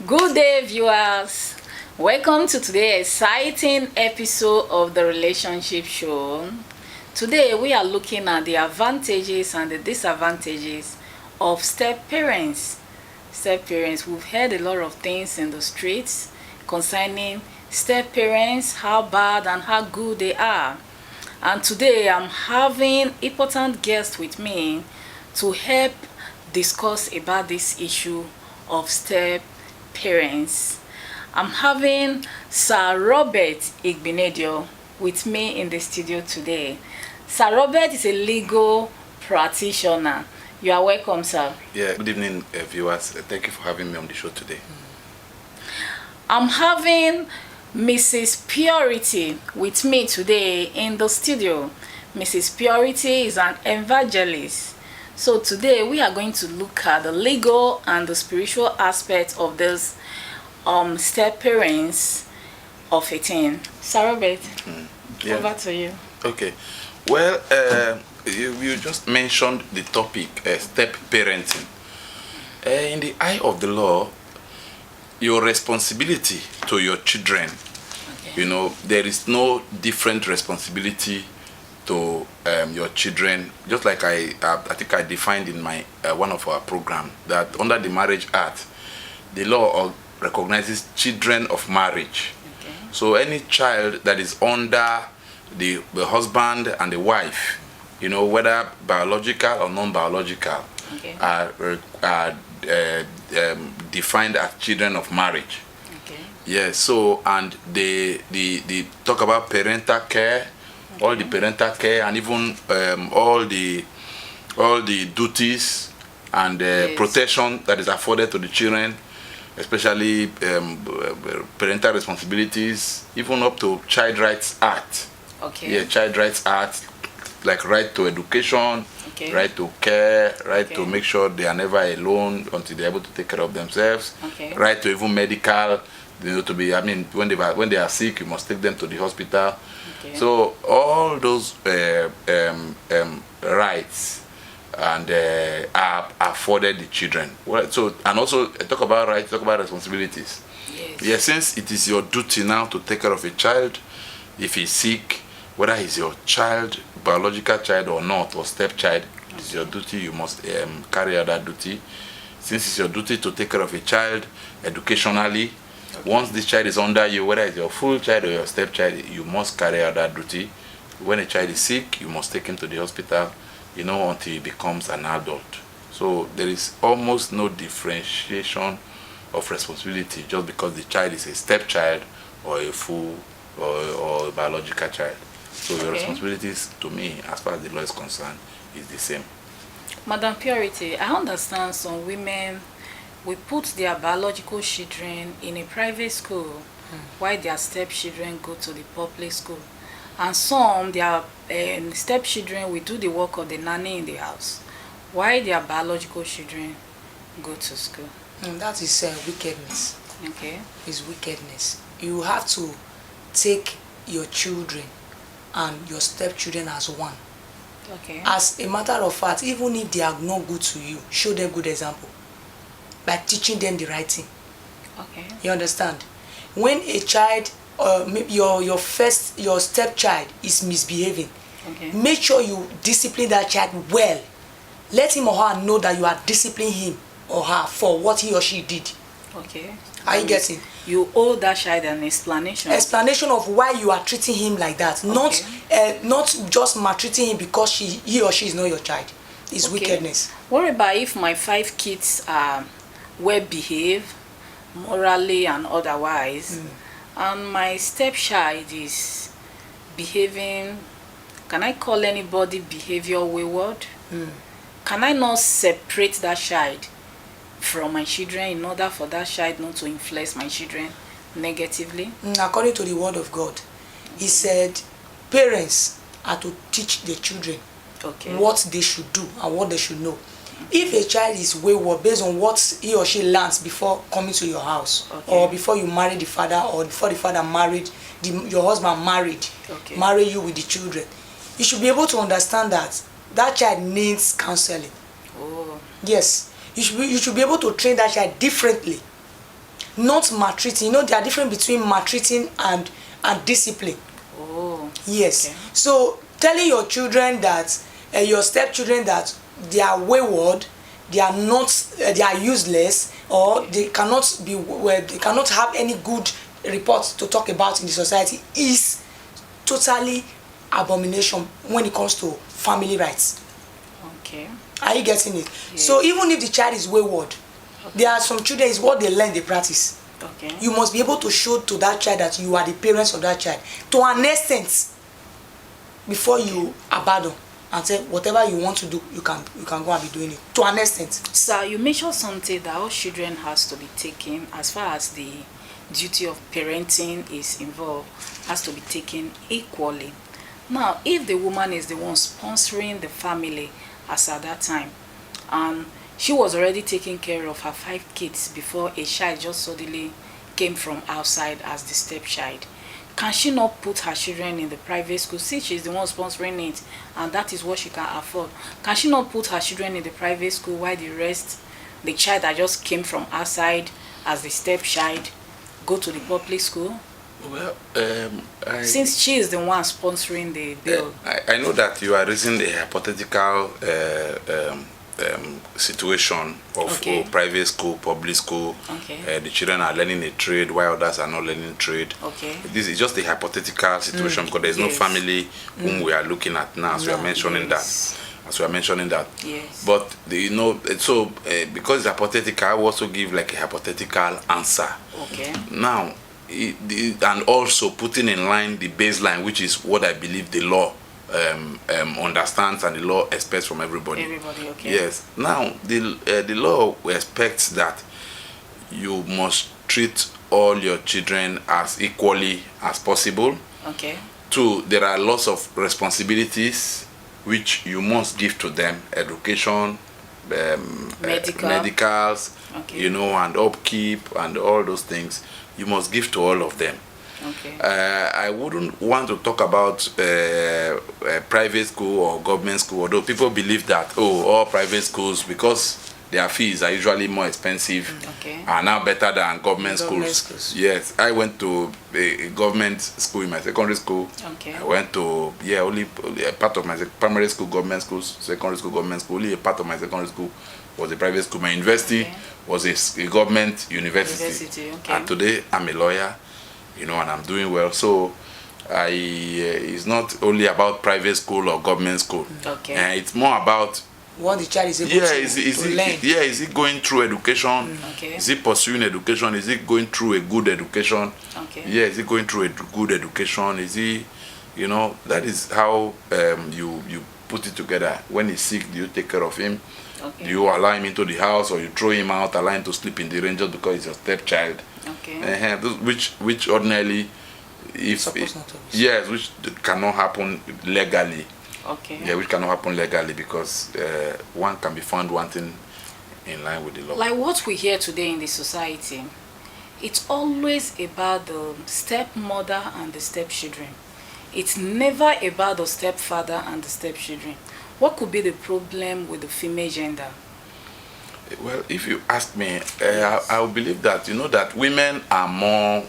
Good day, viewers. Welcome to today's exciting episode of the Relationship Show. Today, we are looking at the advantages and the disadvantages of step parents. Step parents, we've heard a lot of things in the streets concerning step parents, how bad and how good they are. And today, I'm having important guests with me to help discuss about this issue of step parents. I'm having Sir Robert Igbenedion with me in the studio today. Sir Robert is a legal practitioner. You are welcome, sir. Yeah, good evening, viewers. Thank you for having me on the show today. I'm having Mrs. Purity with me today in the studio. Mrs. Purity is an evangelist. So today we are going to look at the legal and the spiritual aspect of this step parents of a teen. Sir Robert, over to you. Okay. Well, you just mentioned the topic, step parenting. In the eye of the law, your responsibility to your children, there is no different responsibility to your children. Just like I think I defined in my one of our program, that under the Marriage Act, the law recognizes children of marriage. Okay. So any child that is under the husband and the wife, whether biological or non-biological, Okay. are defined as children of marriage. Okay. Yes. So and they talk about parental care, all the parental care, and even all the duties and Yes. protection that is afforded to the children, especially parental responsibilities, even up to Child Rights Act. Okay. Yeah, Child Rights Act, like right to education, Okay. right to care, right Okay. to make sure they are never alone until they're able to take care of themselves, Okay. right to even medical, to be, when they are sick, you must take them to the hospital. Okay. So all those rights and are afforded the children. Well, so, and also talk about rights, talk about responsibilities. Yes. Yeah, since it is your duty now to take care of a child, if he's sick, whether he's your child, biological child or not, or stepchild, it's your duty. You must carry out that duty. Since it's your duty to take care of a child educationally, once this child is under you, whether it's your full child or your stepchild, you must carry out that duty. When a child is sick, you must take him to the hospital, until he becomes an adult. So there is almost no differentiation of responsibility just because the child is a stepchild or a full or a biological child. So your responsibilities, to me, as far as the law is concerned, is the same. Madam Purity, I understand some women will put their biological children in a private school while their stepchildren go to the public school. And some, their stepchildren will do the work of the nanny in the house while their biological children go to school. That is wickedness. Okay. It's wickedness. You have to take your children and your stepchildren as one. Okay. As a matter of fact, even if they are not good to you, show them good example by teaching them the right thing. Okay. You understand? When a child, maybe your stepchild is misbehaving, Okay. make sure you discipline that child well. Let him or her know that you are disciplining him or her for what he or she did. Okay. Are you getting? You owe that child an explanation. Explanation of why you are treating him like that. Not just maltreating him because he or she is not your child. It's wickedness. What about if my 5 kids are well behaved, morally and otherwise, and my stepchild is behaving, can I call anybody behavior wayward? Can I not separate that child from my children in order for that child not to influence my children negatively? According to the word of God, he said parents are to teach their children what they should do and what they should know. If a child is wayward based on what he or she learns before coming to your house, or before you marry the father, or before the father married, your husband marry you with the children, you should be able to understand that that child needs counseling. Oh. Yes, you should be able to train that child differently. not maltreating. You know, there are difference between maltreating and discipline. Oh. Yes. Okay. So telling your children that your stepchildren that they are wayward, they are not, they are useless, or they cannot be, they cannot have any good reports to talk about in the society is totally abomination when it comes to family rights. Okay. Are you getting it? Yes. So even if the child is wayward, there are some children, is what they learn, they practice. Okay. You must be able to show to that child that you are the parents of that child to an extent before you abandon and say whatever you want to do, you can go and be doing it to an extent. Sir, you mentioned something that all children has to be taken, as far as the duty of parenting is involved, has to be taken equally. Now, if the woman is the one sponsoring the family as at that time, and she was already taking care of her 5 kids before a child just suddenly came from outside as the stepchild, can she not put her children in the private school, since she's the one sponsoring it and that is what she can afford? Can she not put her children in the private school while the rest, the child that just came from outside as the stepchild, go to the public school? Well, since she is the one sponsoring the bill. I know that you are raising a hypothetical situation of private school, public school. Okay. The children are learning a trade while others are not learning trade. Okay. This is just a hypothetical situation because there is no family whom we are looking at now, as we are mentioning that. As we are mentioning that. Yes. But you know, so because it's hypothetical, I will also give like a hypothetical answer. Okay. Now, and also putting in line the baseline, which is what I believe the law understands and the law expects from everybody. Everybody, okay. Yes. Now, the law expects that you must treat all your children as equally as possible. Okay. 2, there are lots of responsibilities which you must give to them: education, medicals, okay, you know, and upkeep and all those things. You must give to all of them. Okay. I wouldn't want to talk about private school or government school, although people believe that, all private schools, because their fees are usually more expensive, okay, are now better than government schools. Yes, I went to a government school in my secondary school. Okay. I went to, only a part of my primary school, government schools, secondary school, government school. Only a part of my secondary school was a private school. My university was a government university. Okay. And today I'm a lawyer, you know, and I'm doing well. So it's not only about private school or government school. Okay. It's more about what the child is able to learn. Is he going through education? Okay. Is he pursuing education? Is he going through a good education? Okay. Yeah, is he going through a good education? Is he, you know, that is how you put it together. When he's sick, do you take care of him? Okay. Do you allow him into the house, or you throw him out, allow him to sleep in the rain just because he's your stepchild? Okay. Which ordinarily, which cannot happen legally. Okay. Yeah, which cannot happen legally because one can be found wanting in line with the law. Like what we hear today in the society, it's always about the stepmother and the stepchildren. It's never about the stepfather and the stepchildren. What could be the problem with the female gender? Well, if you ask me, I will believe that, you know, that women are more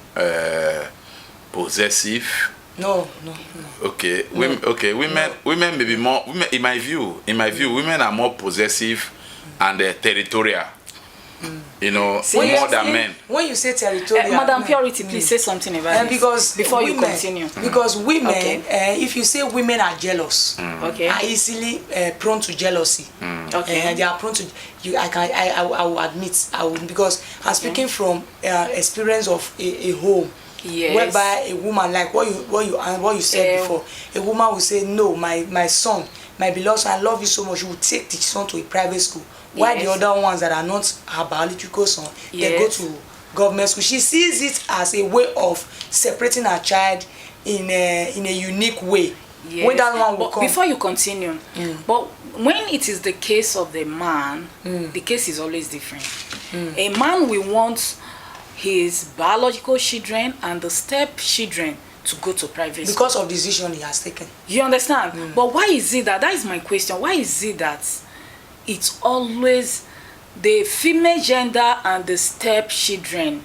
possessive. No. Okay, women may be more. In my view, women are more possessive and territorial. You know, more than men. When you say territorial, Madam Purity, please say something about it. Because before you continue. Because women, if you say women are jealous, are easily prone to jealousy. Okay. They are prone to. I will admit, because I'm speaking from experience of a home. Yes. Whereby a woman, like what you said before, a woman will say, no, my son, my beloved son, I love you so much, you will take the son to a private school. While the other ones that are not her biological son, they go to government school. She sees it as a way of separating her child in a unique way. Yes. When that one will come. Before you continue, but when it is the case of the man, the case is always different. A man will want his biological children and the step children to go to private school because of the decision he has taken. You understand? But why is it that is my question? Why is it that it's always the female gender and the step children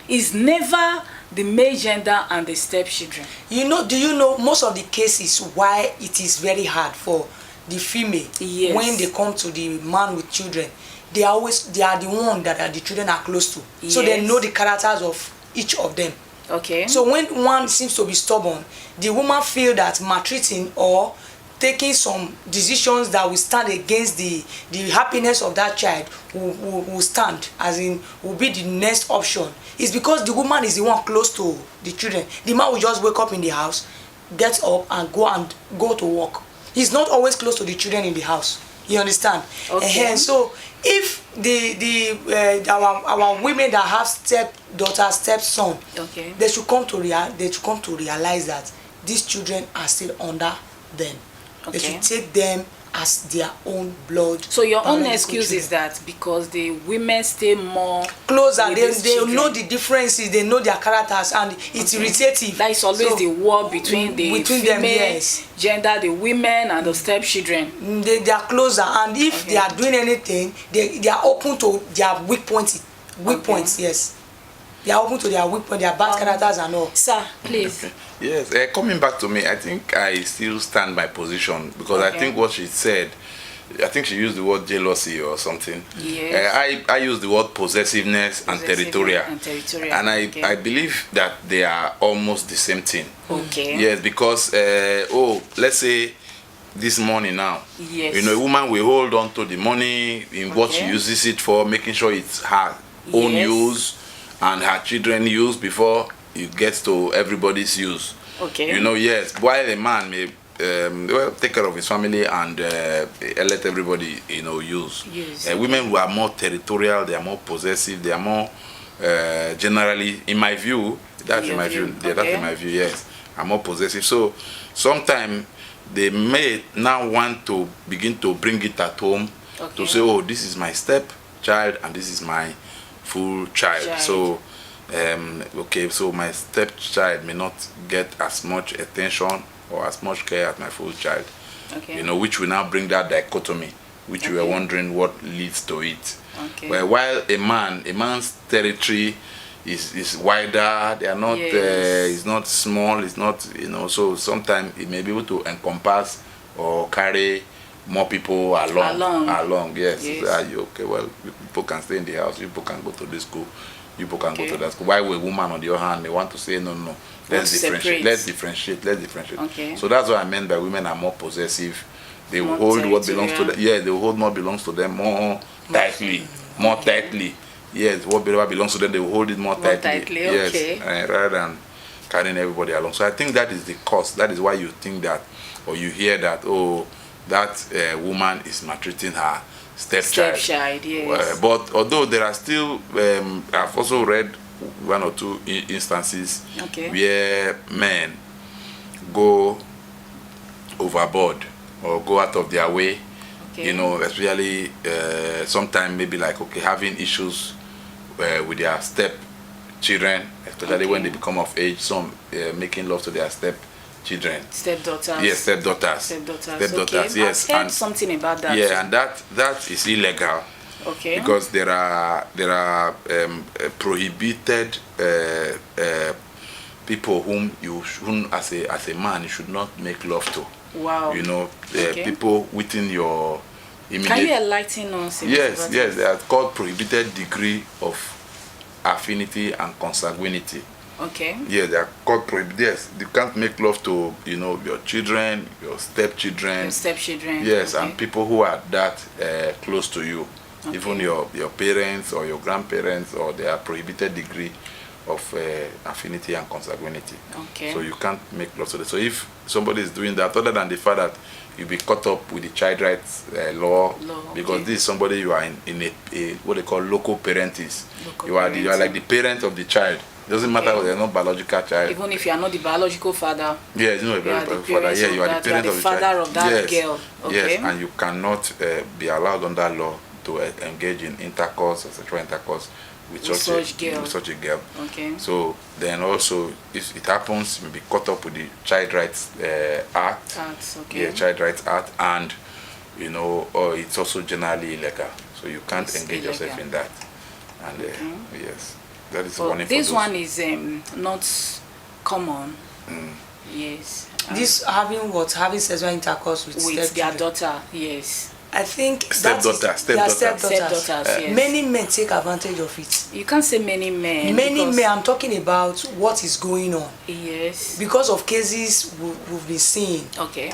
is never the male gender and the stepchildren. Do you know most of the cases why it is very hard for the female when they come to the man with children? They are the one that the children are close to, so they know the characters of each of them. Okay. So when one seems to be stubborn, the woman feel that maltreating or taking some decisions that will stand against the happiness of that child will stand, as in will be the next option. It's because the woman is the one close to the children. The man will just wake up in the house, get up and go to work. He's not always close to the children in the house. You understand? Okay. So if our women that have stepdaughter, stepson, okay, they should come to realize that these children are still under them. Okay. They should take them as their own blood. So your own excuse is that because the women stay more closer, they know the differences, they know their characters, and it's irritative. That is always the war between female them, gender, the women and the stepchildren. They are closer, and if they are doing anything, they are open to their weak points. Yes. They are open to their weak points, their bad characters and all. Sir, please. Yes, coming back to me, I think I still stand by position, because I think what she said, I think she used the word jealousy or something. Yes. I use the word possessiveness and territorial. And I believe that they are almost the same thing. Okay. Yes, because, let's say this money now. Yes. A woman will hold on to the money in what she uses it for, making sure it's her own use and her children use before it gets to everybody's use. Okay. Yes, while a man may take care of his family and let everybody use. Women who are more territorial, they are more possessive, they are more generally, in my view, that's in my view, yes, are more possessive. So sometimes they may now want to begin to bring it at home to say, oh, this is my stepchild and this is my full child. So so my stepchild may not get as much attention or as much care as my full child. Which will now bring that dichotomy, which we were wondering what leads to it. Well, while a man's territory is wider, they are not it's not small, it's not so sometimes it may be able to encompass or carry more people along. Yes. Well, people can stay in the house, people can go to the school, people can go to that school. While a woman on the other hand, they want to say no, let's differentiate. So that's what I meant by women are more possessive. They will hold what belongs to them. They will hold what belongs to them more tightly. Yes, whatever belongs to them, they will hold it more tightly. Yes, rather than carrying everybody along. So I think that is the cause. That is why you think that, or you hear that, that woman is maltreating her stepchild. Yes. But although there are still, I've also read one or two instances where men go overboard or go out of their way, especially sometimes maybe like having issues with their stepchildren, especially when they become of age. Some making love to their stepchildren. Stepdaughters. Yes, stepdaughters. Yes, I've heard something about that. Yeah, and that is illegal. Okay. Because there are prohibited people whom as a man you should not make love to. Wow. People within your immediate. Can you enlighten us? Yes, they are called prohibited degree of affinity and consanguinity. Okay. Yes, they are called prohibited. Yes, you can't make love to your children, your stepchildren. Yes, and people who are that close to you. Even your parents or your grandparents, or their prohibited degree of affinity and consanguinity. So you can't make love to them. So if somebody is doing that, other than the fact that you'll be caught up with the child rights law, because this is somebody you are in a what they call local parentis. You are like the parent of the child. It doesn't matter whether you're not biological child. Even if you are not the biological father. Yeah, you know, biological father. Yeah, you are the parent of the child. Father of that girl. Yes, and you cannot be allowed under law to engage in intercourse or sexual intercourse with such a girl. So then also, if it happens, you may be caught up with the Child Rights Act. Child Rights Act, and it's also generally illegal. So you can't engage yourself in that. And yes. That is But warning for this those. one is not common. Yes. This having sexual intercourse with With their stepchildren. daughter, yes. I think Stepdaughter, their stepdaughter. stepdaughters. Stepdaughters, yes. Many men take advantage of it. You can't say many men. Many because- men, I'm talking about what is going on. Yes. Because of cases we've been seeing. Okay.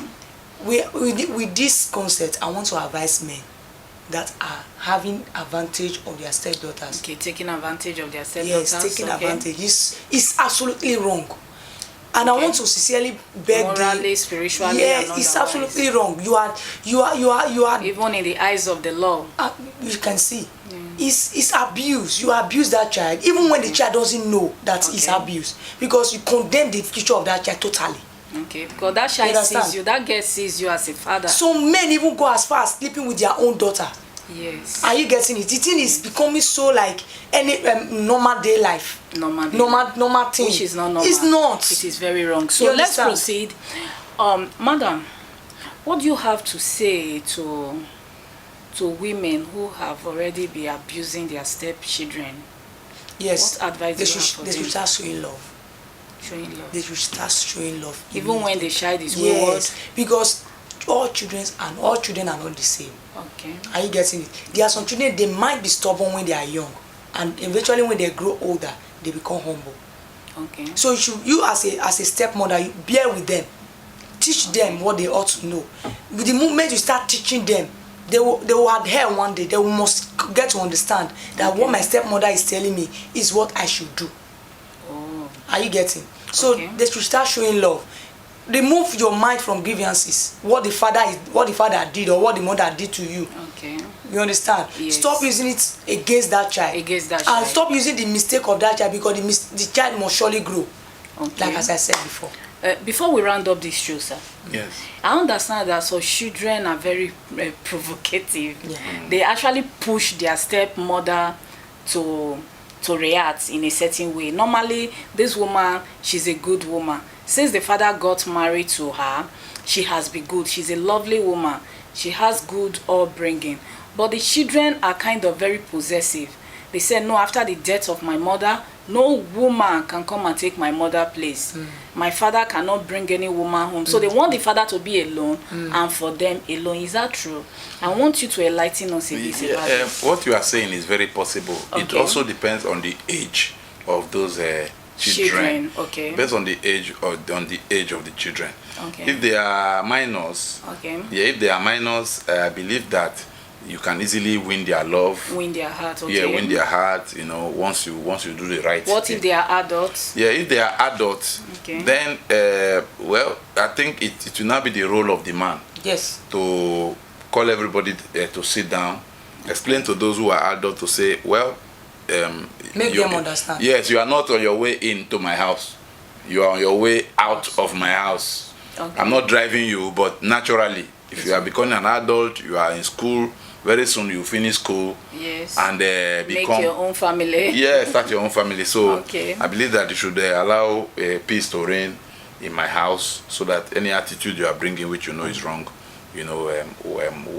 With this concept, I want to advise men that are having advantage of their stepdaughters. Okay, taking advantage of their stepdaughters. Yes, taking okay. advantage is absolutely wrong. And I want to sincerely beg Morally, spiritually, yes, and it's otherwise. absolutely wrong. You are Even in the eyes of the law. you can see it's abuse. You abuse that child even when the child doesn't know that it's Okay. abuse, because you condemn the future of that child totally. Okay, because that child understand? sees you, that girl sees you as a father. Some men even go as far as sleeping with their own daughter. Yes. Are you getting it? The thing is becoming so like any normal day life. Normal thing. Which is not normal. It's not. It is very wrong. So You let's understand? proceed. Madam, what do you have to say to women who have already been abusing their stepchildren? Yes. What advice they do you have should for they them? should start showing love. Showing love. They should start showing love. Even when the child is wayward. Yes, because all children are not the same. Okay. Are you getting it? There are some children, they might be stubborn when they are young, and eventually when they grow older, they become humble. Okay. So you as a stepmother, you bear with them, teach them what they ought to know. With the moment you start teaching them, they will adhere one day. They must get to understand that what my stepmother is telling me is what I should do. Oh. Are you getting? So Okay. they should start showing love. Remove your mind from grievances. What the father did or what the mother did to you. Okay. You understand? Yes. Stop using it against that child. Against that And child. stop using the mistake of that child, because the child must surely grow. Okay. Like as I said before. Before we round up this show, sir, Yes. I understand that some children are very provocative. Yeah. They actually push their stepmother to react in a certain way. Normally, this woman, she's a good woman. Since the father got married to her, she has been good. She's a lovely woman. She has good upbringing. But the children are kind of very possessive. They say, no, after the death of my mother, no woman can come and take my mother's place. My father cannot bring any woman home. So they want the father to be alone and for them alone. Is that true? I want you to enlighten us a bit about it. What you are saying is very possible. It Okay. also depends on the age of those children. Okay. Based on the age of the children. Okay. If they are minors, Okay. yeah, if they are minors, I believe that you can easily win their love. Win their heart. Okay. Yeah, win their heart. You know, once you do the right What thing. if they are adults? Yeah, if they are adults, Okay. then well, I think it will now be the role of the man Yes. to call everybody to sit down, explain to those who are adults to say, well, Make them understand. Yes, you are not on your way into my house. You are on your way out of my house. Okay. I'm not driving you, but naturally, if you are becoming an adult, you are in school. Very soon you finish school Yes. and Make become your own family. yeah, start your own family. So Okay. I believe that you should allow peace to reign in my house, so that any attitude you are bringing which you know is wrong, you know,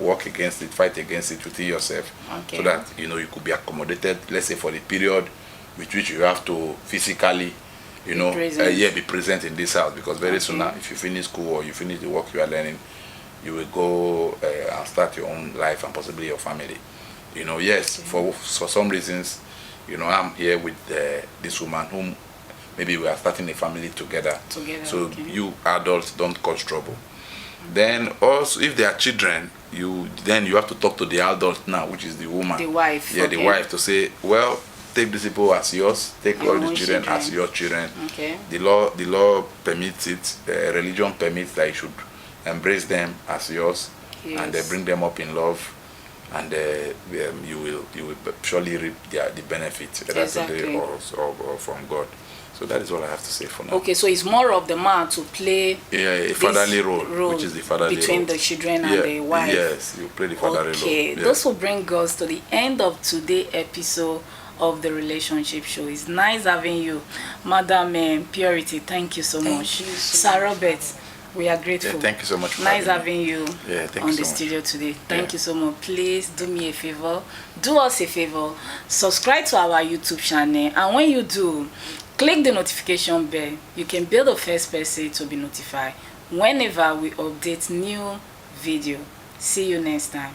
work against it, fight against it within yourself, Okay. so that you know you could be accommodated, let's say for the period with which you have to physically, you know, present. be present in this house, because very soon Okay. now, if you finish school or you finish the work you are learning, you will go and start your own life and possibly your family. You know, yes, for some reasons, you know, I'm here with this woman whom maybe we are starting a family together. So okay. you adults don't cause trouble. Then also, if they are children, you have to talk to the adult now, which is the woman. The wife. Yeah, the okay. wife, to say, well, take these people as yours, take Your all the own children as children. your children. Okay. The law permits it. Religion permits that you should embrace them as yours, and Yes. bring them up in love, and you will surely reap the benefit, either Exactly. today or from God. So that is all I have to say for now. Okay, so it's more of the man to play Yeah, a this fatherly role, which is the fatherly between role. the children Yeah, and the wife. Yes, you play the fatherly role. Okay, Yeah. those will bring us to the end of today's episode of the Relationship Show. It's nice having you, Madam Purity. Thank you so Thank much. you so Sir much. Robert, We are grateful. Yeah, thank you so much for nice having you on the studio today. Thank you so much. Please do me a favor. Do us a favor. Subscribe to our YouTube channel. And when you do, click the notification bell. You can be the first person to be notified whenever we update new video. See you next time.